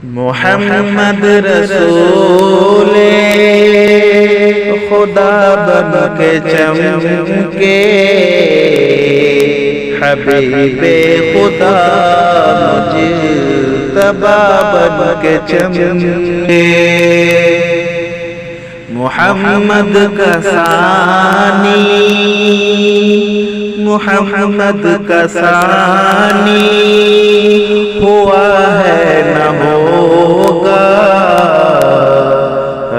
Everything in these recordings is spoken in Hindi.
मोहम्मद रसूले खुदा बन के चमके, हबीबे खुदा मुजतबा बन के चमके। मोहम्मद का सानी, मोहम्मद का सानी हुआ है न होगा,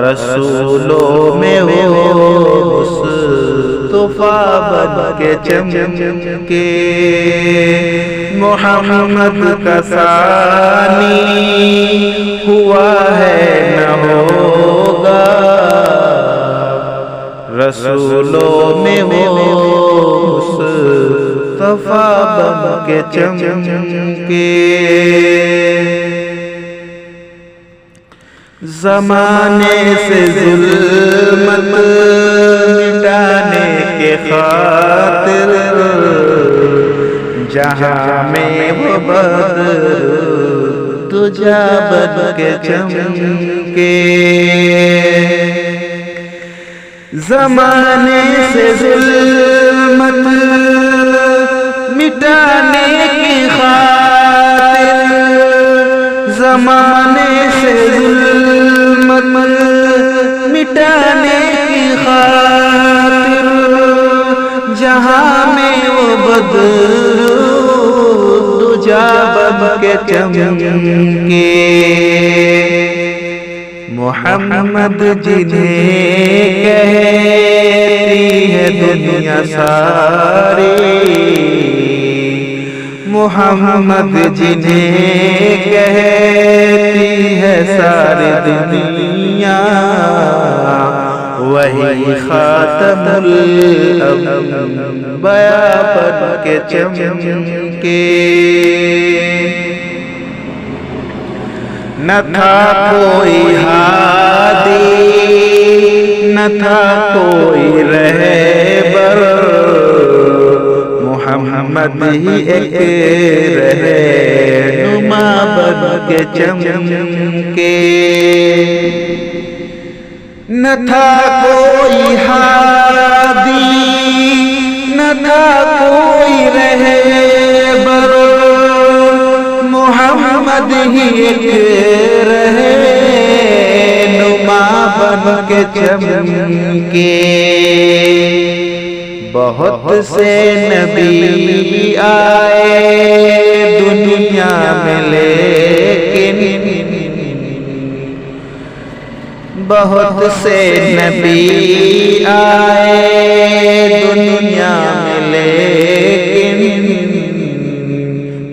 रसूलों में वो मुस्तफा बन के चमके। मोहम्मद का सानी हुआ है न होगा, रसूलों में वो मुस्तफा बन के चमके। ज़माने से ज़ुल्मत मिटाने के खातिर, जहाँ में वो बद्र तुझा बन के चमके। ज़माने से ज़ुल्मत मिटाने की खातिर, ज़माने से ज़ुल्मत मिटाने की खातिर, जहाँ में वो बद्र तुझा बन के चमके। मोहम्मद जिन्हें कहती है दुनिया सारी, मोहम्मद जिन्हें कहती है सारी दुनिया, वही खातमुल अंबिया बन के चमके। न था कोई हादी, न था कोई रहबर, मोहम्मद ही एक रहनुमा बन के चमके। न था कोई हादी, न था कोई रहबर, मोहम्मद ही एक रहनुमा बन के चमके। बहुत से नबी आए दुनिया में लेकिन, बहुत से नबी आए दुनिया में लेकिन,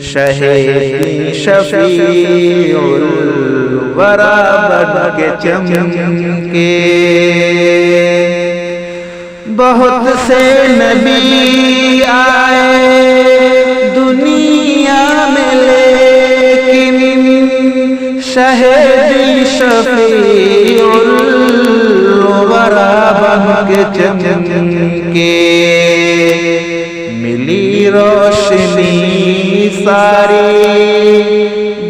शहीदी शफीउल वरा बन के चमके। बहुत से नबी आए दुनिया में लेकिन, शहीदी शफीउल वरा बन के चमके। मिली रोशनी सारी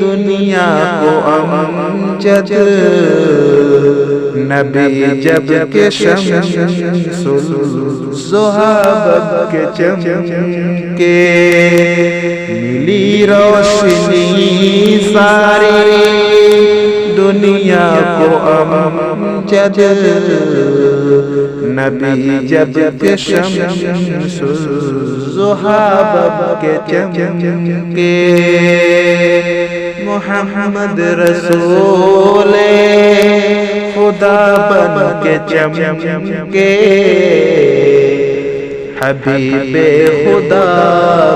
दुनिया को अमजद, नबी जब के शम्सुल ज़ुहा बन के चमके। मिली रोशनी सारी दुनिया को अमजद, नबी जब के शम्सुल ज़ुहा बन के चमके। मोहम्मद रसूले खुदा बन के चमके, हबीबे खुदा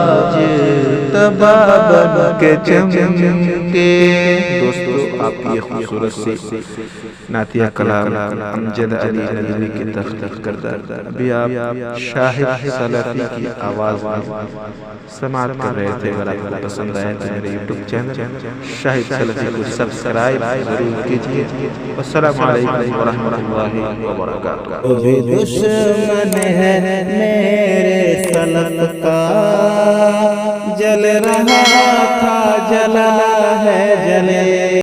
मुजतबा बन के चमके। दोस्तों, आपकी ये खूबसूरत सी नातिया कलाम अमजद अली नदवी की तख्लीक करदा अभी आप शाहिद सलफी की आवाज़ में समाअत कर रहे थे। अगर आपको पसंद आए तो मेरे यूट्यूब चैनल शाहिद सलफी को सब्सक्राइब जरूर कीजिए। अस्सलामु अलैकुम व रहमतुल्लाहि व बरकातुहू। दुश्मन है मेरे सलफ का, जल रहा था जला है जले